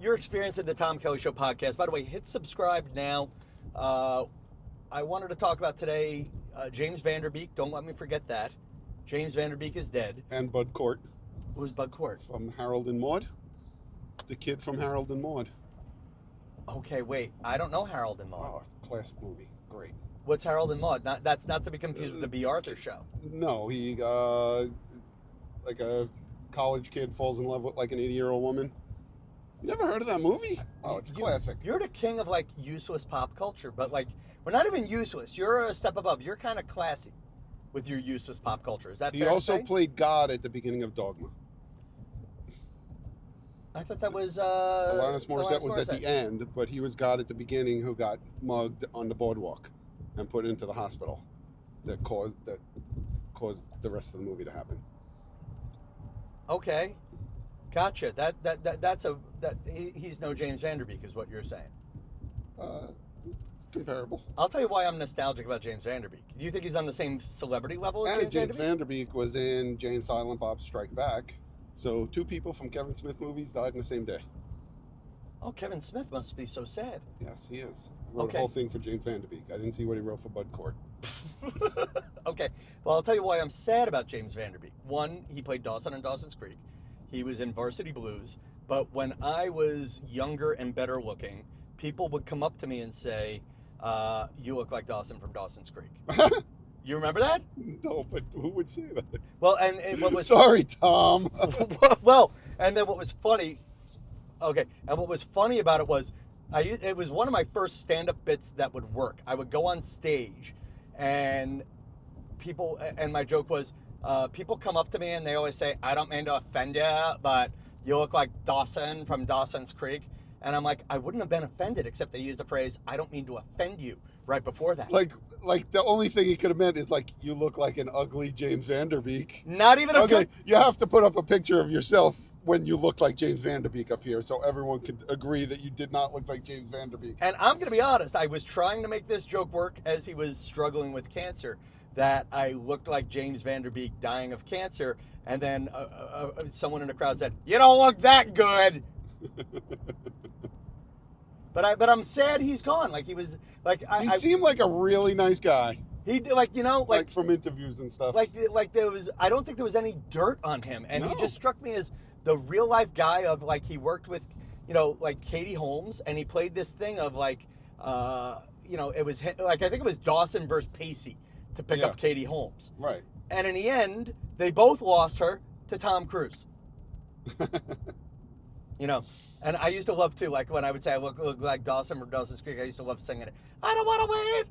You're experiencing the Tom Kelly Show podcast. By the way, hit subscribe now. I wanted to talk about today James Vanderbeek. Don't let me forget that. James Vanderbeek is dead. And Bud Cort. Who's Bud Cort? From Harold and Maude. The kid from Harold and Maude. Okay, wait. I don't know Harold and Maude. Oh, classic movie. Great. What's Harold and Maude? That's not to be confused with the B. Arthur show. No, he, like a college kid falls in love with like an 80-year-old woman. You never heard of that movie? Oh, it's classic. You're the king of like useless pop culture, but like we're not even useless. You're a step above. You're kind of classy with your useless pop culture. Is that fair He also to say? played God at the beginning of Dogma. I thought that was Alanis Morissette was at the end, but he was God at the beginning who got mugged on the boardwalk and put into the hospital. That caused the rest of the movie to happen. Okay, gotcha. He's no James Vanderbeek, is what you're saying. Comparable. I'll tell you why I'm nostalgic about James Vanderbeek. Do you think he's on the same celebrity level as And James James Vanderbeek? Vanderbeek was in Jay and Silent Bob Strike Back. So 2 people from Kevin Smith movies died in the same day. Oh, Kevin Smith must be so sad. Yes, he is. Wrote Okay. a whole thing for James Vanderbeek. I didn't see what he wrote for Bud Cort. Okay, well, I'll tell you why I'm sad about James Vanderbeek. One, he played Dawson in Dawson's Creek. He was in Varsity Blues. But when I was younger and better looking, people would come up to me and say, you look like Dawson from Dawson's Creek. You remember that? No, but who would say that? Well, and what was... Sorry, Tom. Well, and then what was funny... Okay, and what was funny about it was, it was one of my first stand-up bits that would work. I would go on stage, and my joke was, people come up to me and they always say, I don't mean to offend you, but you look like Dawson from Dawson's Creek. And I'm like, I wouldn't have been offended, except they used the phrase, I don't mean to offend you, right before that. Like the only thing he could have meant is like, you look like an ugly James Vanderbeek. Not even a Okay, good... you have to put up a picture of yourself when you look like James Vanderbeek up here so everyone could agree that you did not look like James Vanderbeek. And I'm going to be honest, I was trying to make this joke work as he was struggling with cancer, that I looked like James Vanderbeek dying of cancer, and then someone in the crowd said, you don't look that good. But I'm sad he's gone. Like he was like He seemed like a really nice guy. He like like from interviews and stuff. Like there was, I don't think there was any dirt on him, and No. he just struck me as the real life guy of like he worked with, like Katie Holmes, and he played this thing of like, it was like I think it was Dawson versus Pacey to pick up Katie Holmes, Right. and in the end they both lost her to Tom Cruise. And I used to love too, like when I would say I look like Dawson from Dawson's Creek, I used to love singing it. I don't want to wait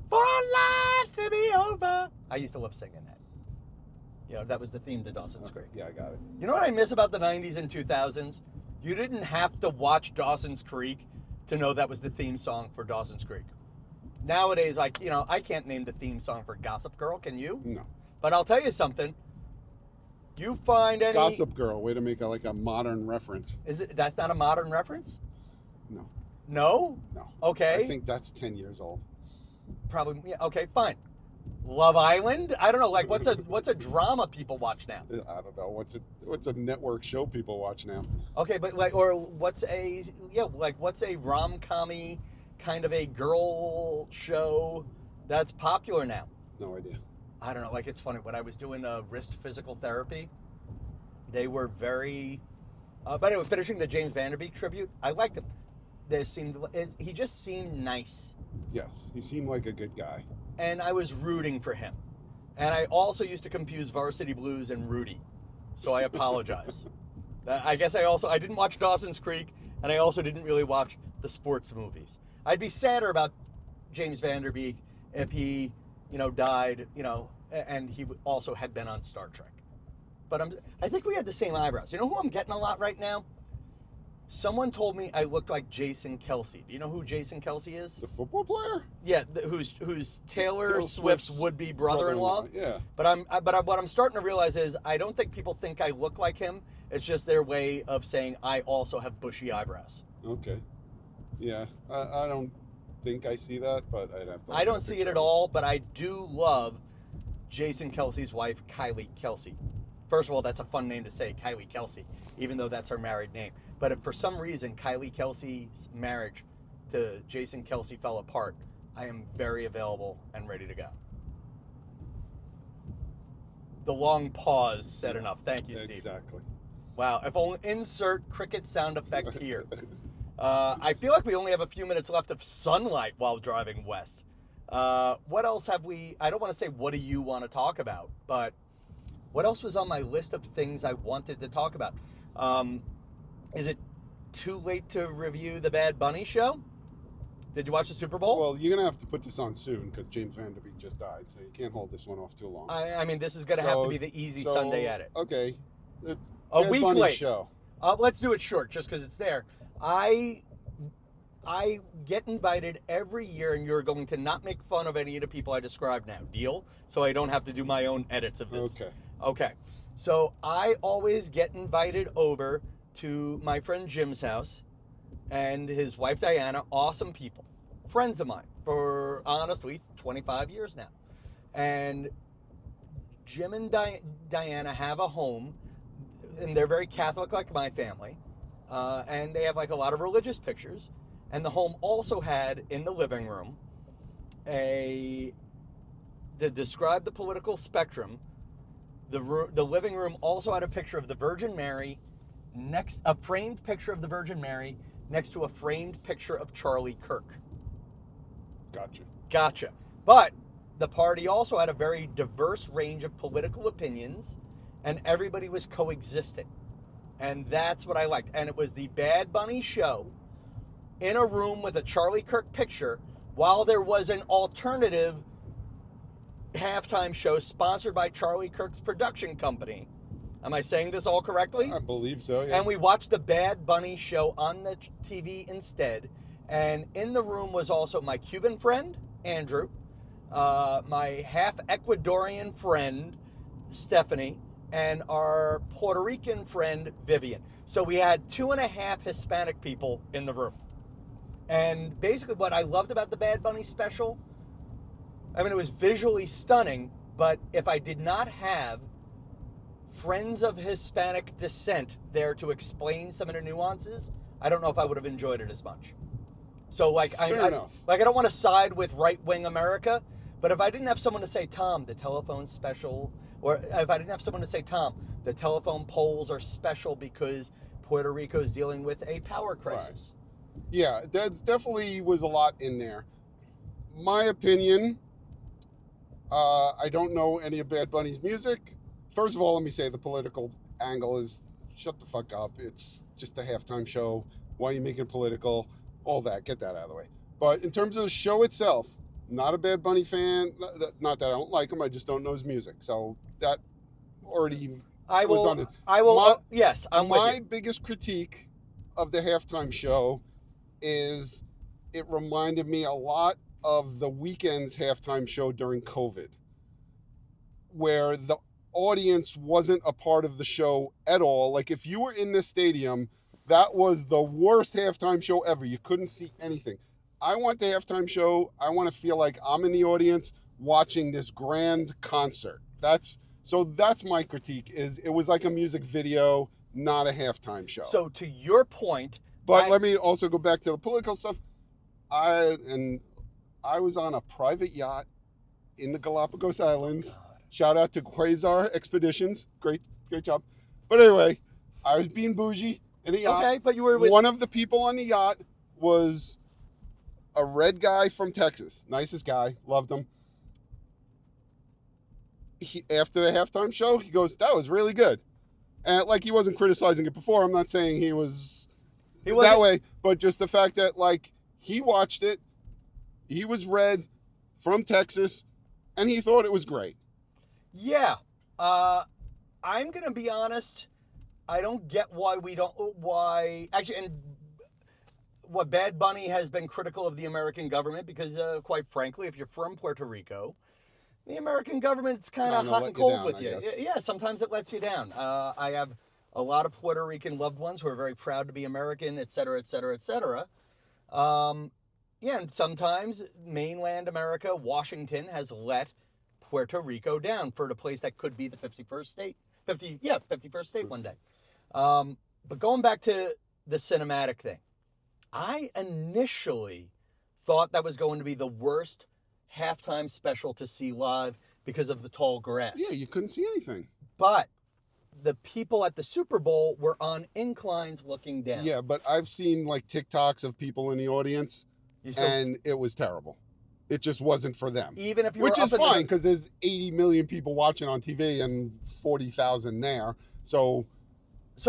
for our lives to be over. I used to love singing that. That was the theme to Dawson's Creek. Yeah, I got it. You know what I miss about the 90s and 2000s? You didn't have to watch Dawson's Creek to know that was the theme song for Dawson's Creek. Nowadays, I can't name the theme song for Gossip Girl, can you? No. But I'll tell you something. You find any... Gossip Girl, way to make a modern reference. That's not a modern reference? No. No? No. Okay. I think that's 10 years old. Probably, yeah, okay, fine. Love Island? I don't know, like what's a drama people watch now? I don't know. What's a network show people watch now? Okay, but what's a rom-com-y kind of a girl show that's popular now? No idea. I don't know, like it's funny, when I was doing wrist physical therapy, they were very, but anyway, finishing the James Vanderbeek tribute, I liked him. He just seemed nice. Yes, he seemed like a good guy. And I was rooting for him. And I also used to confuse Varsity Blues and Rudy. So I apologize. I guess I didn't watch Dawson's Creek, and I also didn't really watch the sports movies. I'd be sadder about James Vanderbeek if he, died, and he also had been on Star Trek. But I think we had the same eyebrows. You know who I'm getting a lot right now? Someone told me I looked like Jason Kelce. Do you know who Jason Kelce is? The football player? Yeah, who's Taylor Swift's would-be brother-in-law. Yeah. But what I'm starting to realize is I don't think people think I look like him. It's just their way of saying I also have bushy eyebrows. Okay. Yeah, I don't think I see that, but I'd have to. I don't see it at all, but I do love Jason Kelce's wife, Kylie Kelce. First of all, that's a fun name to say, Kylie Kelce, even though that's her married name. But if for some reason Kylie Kelce's marriage to Jason Kelce fell apart, I am very available and ready to go. The long pause said enough. Thank you, Steve. Exactly. Wow. If only insert cricket sound effect here. I feel like we only have a few minutes left of sunlight while driving west. What else have we? I don't want to say what do you want to talk about, but what else was on my list of things I wanted to talk about? Is it too late to review the Bad Bunny show? Did you watch the Super Bowl? Well, you're going to have to put this on soon because James Vanderbeek just died, so you can't hold this one off too long. I mean, this is going to have to be the easy Sunday edit. Okay. A week late. Show. Let's do it short just because it's there. I get invited every year, and you're going to not make fun of any of the people I described now. Deal? So I don't have to do my own edits of this. Okay. So I always get invited over to my friend Jim's house and his wife Diana, awesome people, friends of mine for, honestly, 25 years now. And Jim and Diana have a home, and they're very Catholic like my family, and they have like a lot of religious pictures. And the home also had in the living room to describe the political spectrum. The living room also had a picture of the Virgin Mary, a framed picture of the Virgin Mary next to a framed picture of Charlie Kirk. Gotcha. But the party also had a very diverse range of political opinions, and everybody was coexisting. And that's what I liked. And it was the Bad Bunny show in a room with a Charlie Kirk picture, while there was an alternative halftime show sponsored by Charlie Kirk's production company. Am I saying this all correctly? I believe so, yeah. And we watched the Bad Bunny show on the TV instead. And in the room was also my Cuban friend, Andrew, my half Ecuadorian friend, Stephanie, and our Puerto Rican friend, Vivian. So we had 2.5 Hispanic people in the room. And basically what I loved about the Bad Bunny special, I mean, it was visually stunning, but if I did not have friends of Hispanic descent there to explain some of the nuances, I don't know if I would have enjoyed it as much. So, like, I don't want to side with right-wing America, but if I didn't have someone to say, Tom, the telephone special, or if I didn't have someone to say, Tom, the telephone poles are special because Puerto Rico is dealing with a power crisis. Right. Yeah, there definitely was a lot in there. My opinion, I don't know any of Bad Bunny's music. First of all, let me say the political angle is shut the fuck up. It's just a halftime show. Why are you making it political? All that. Get that out of the way. But in terms of the show itself, not a Bad Bunny fan. Not that I don't like him. I just don't know his music. So that already was on it. Yes, I'm with you. My biggest critique of the halftime show is it reminded me a lot of the Weeknd's halftime show during COVID, where the audience wasn't a part of the show at all. Like, if you were in the stadium, that was the worst halftime show ever. You couldn't see anything. I want the halftime show. I want to feel like I'm in the audience watching this grand concert. That's my critique. Is it was like a music video, not a halftime show. So to your point, but let me also go back to the political stuff. I was on a private yacht in the Galapagos Islands. Shout out to Quasar Expeditions. Great job. But anyway, I was being bougie in a yacht. Okay, but you were with... One of the people on the yacht was a red guy from Texas. Nicest guy. Loved him. After the halftime show, he goes, that was really good. And like, he wasn't criticizing it before. I'm not saying he was that way. But just the fact that, like, he watched it. He was red from Texas. And he thought it was great. Yeah. I'm going to be honest. I don't get actually, and what Bad Bunny has been critical of the American government because, quite frankly, if you're from Puerto Rico, the American government's kind of hot and cold with you. Yeah, sometimes it lets you down. I have a lot of Puerto Rican loved ones who are very proud to be American, et cetera, et cetera, et cetera. Yeah, and sometimes mainland America, Washington, has let Puerto Rico down for the place that could be the 51st state, 51st state one day. But going back to the cinematic thing, I initially thought that was going to be the worst halftime special to see live because of the tall grass. Yeah, you couldn't see anything. But the people at the Super Bowl were on inclines looking down. Yeah, but I've seen like TikToks of people in the audience, and it was terrible. It just wasn't for them. Even if you Which were is fine, because there's 80 million people watching on TV and 40,000 there. So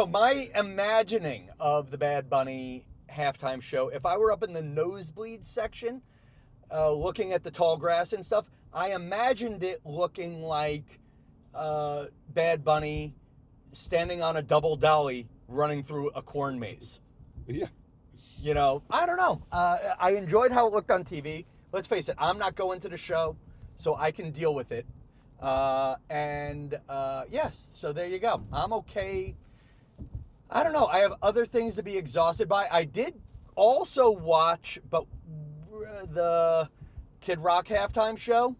my imagining of the Bad Bunny halftime show, if I were up in the nosebleed section, looking at the tall grass and stuff, I imagined it looking like Bad Bunny standing on a double dolly running through a corn maze. Yeah. You know, I don't know. I enjoyed how it looked on TV. Let's face it, I'm not going to the show, so I can deal with it. Yes, so there you go. I'm okay. I don't know. I have other things to be exhausted by. I did also watch the Kid Rock halftime show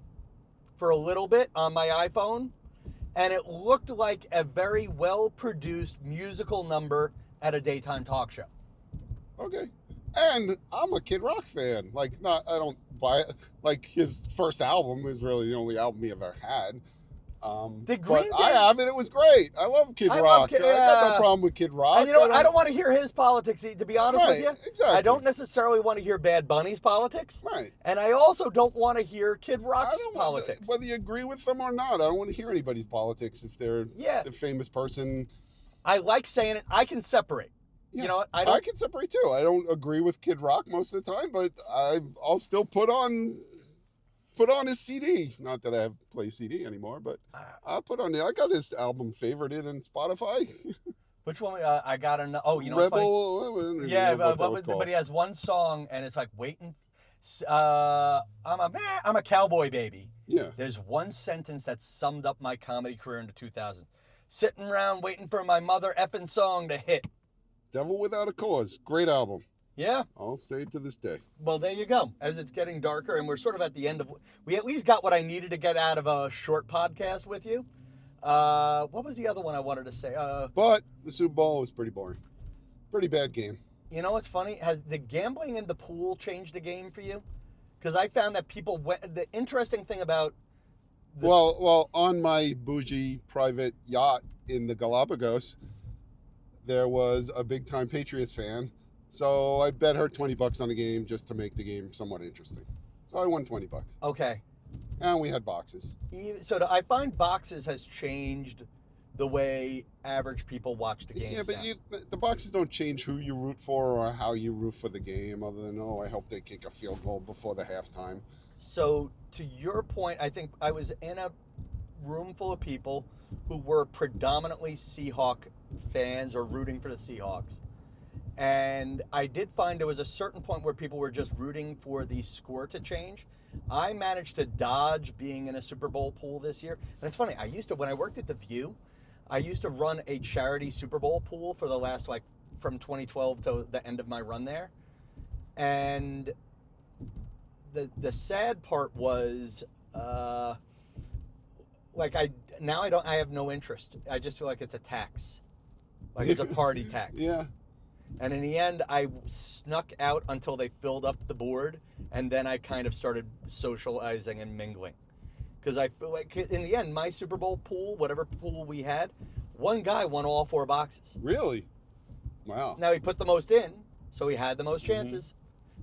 for a little bit on my iPhone, and it looked like a very well-produced musical number at a daytime talk show. Okay. And I'm a Kid Rock fan. I don't buy it. Like, his first album is really the only album he ever had. I have it. It was great. I love Kid Rock. I got no problem with Kid Rock. And you know, I don't want to hear his politics, to be honest with you. Exactly. I don't necessarily want to hear Bad Bunny's politics. Right. And I also don't want to hear Kid Rock's politics. Whether you agree with them or not, I don't want to hear anybody's politics if they're the famous person. I like saying it. I can separate. Yeah, you know, I can separate too. I don't agree with Kid Rock most of the time, but I'll still put on his CD. Not that I play CD anymore, but I'll put on it. I got his album favorited in Spotify. Which one? I got to know. Oh, you know Rebel. What's funny? Yeah, but he has one song, and it's like waiting. I'm a cowboy baby. Yeah. There's one sentence that summed up my comedy career into 2000. Sitting around waiting for my mother effing song to hit. Devil Without a Cause. Great album. Yeah. I'll say it to this day. Well, there you go. As it's getting darker and we're sort of at the end of... We at least got what I needed to get out of a short podcast with you. What was the other one I wanted to say? But the Super Bowl was pretty boring. Pretty bad game. You know what's funny? Has the gambling in the pool changed the game for you? Because I found that people... The interesting thing about... Well, on my bougie private yacht in the Galapagos... There was a big-time Patriots fan, so I bet her $20 on the game just to make the game somewhat interesting. So I won $20. Okay. And we had boxes. So I find boxes has changed the way average people watch the games. Yeah, but the boxes don't change who you root for or how you root for the game, other than, I hope they kick a field goal before the halftime. So to your point, I think I was in a room full of people who were predominantly Seahawk fans or rooting for the Seahawks. And I did find there was a certain point where people were just rooting for the score to change. I managed to dodge being in a Super Bowl pool this year. And it's funny, when I worked at The View, I used to run a charity Super Bowl pool for the last, from 2012 to the end of my run there. And the sad part was, I have no interest. I just feel like it's a tax. Like it's a party tax. Yeah. And in the end, I snuck out until they filled up the board, and then I kind of started socializing and mingling. Because I feel like, in the end, my Super Bowl pool, whatever pool we had, one guy won all 4 boxes. Really? Wow. Now, he put the most in, so he had the most chances. Mm-hmm.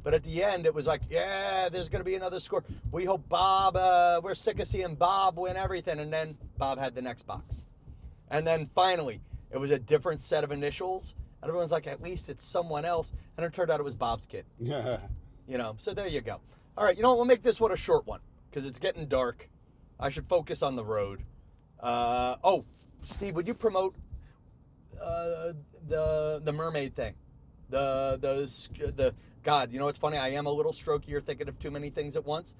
But at the end, it was like, yeah, there's going to be another score. We hope Bob, we're sick of seeing Bob win everything. And then Bob had the next box. And then finally, it was a different set of initials. And everyone's like, at least it's someone else. And it turned out it was Bob's kid. Yeah. So there you go. All right, we'll make this one a short one because it's getting dark. I should focus on the road. Steve, would you promote the Mermaid thing? The God, it's funny. I am a little strokier, thinking of too many things at once.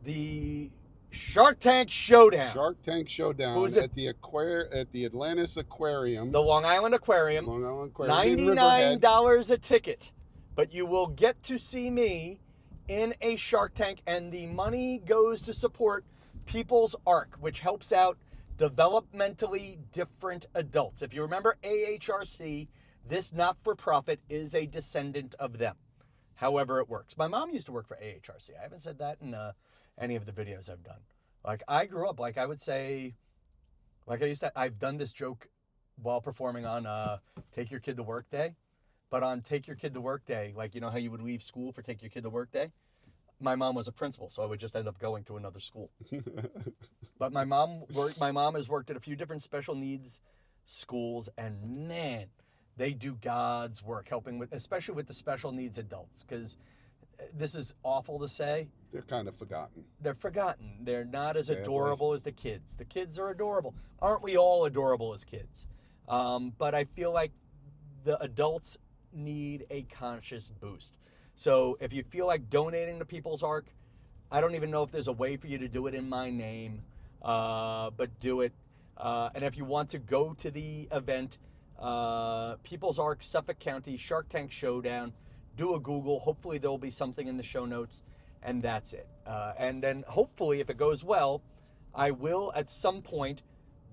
The Shark Tank Showdown. Shark Tank Showdown at the Atlantis Aquarium. The Long Island Aquarium. Long Island Aquarium. $99 a ticket, but you will get to see me in a Shark Tank, and the money goes to support People's Ark, which helps out developmentally different adults. If you remember AHRC, this not-for-profit is a descendant of them. However it works. My mom used to work for AHRC. I haven't said that in any of the videos I've done. Like, I grew up, like, I would say, like, I've done this joke while performing on Take Your Kid to Work Day. But on Take Your Kid to Work Day, like, you know how you would leave school for Take Your Kid to Work Day? My mom was a principal, so I would just end up going to another school. But my mom has worked at a few different special needs schools, and man, they do God's work helping with, especially with the special needs adults, because this is awful to say. They're kind of forgotten. They're forgotten. They're not as Sadly. adorable as the kids. The kids are adorable. Aren't we all adorable as kids? But I feel like the adults need a conscious boost. So if you feel like donating to People's Ark, I don't even know if there's a way for you to do it in my name, but do it. And if you want to go to the event, People's Ark, Suffolk County, Shark Tank Showdown, do a Google. Hopefully there will be something in the show notes, and that's it. And then hopefully, if it goes well, I will at some point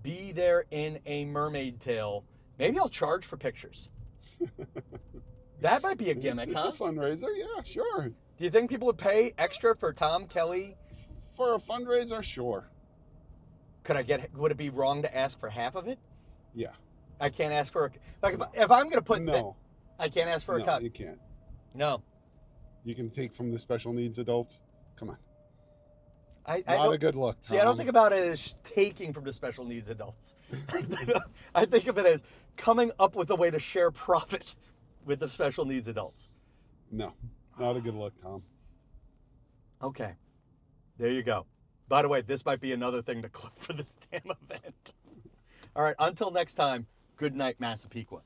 be there in a mermaid tail. Maybe I'll charge for pictures. That might be a gimmick, it's huh? a fundraiser, yeah, sure. Do you think people would pay extra for Tom Kelly? For a fundraiser, sure. Would it be wrong to ask for half of it? Yeah. I can't ask for if I'm going to put No. I can't ask for a cut. You can't. No. You can take from the special needs adults. Come on. I Not don't, a good look, See, I don't think about it as taking from the special needs adults. I think of it as coming up with a way to share profit with the special needs adults. No, not a good look, Tom. Okay. There you go. By the way, this might be another thing to clip for this damn event. All right, until next time, good night, Massapequa.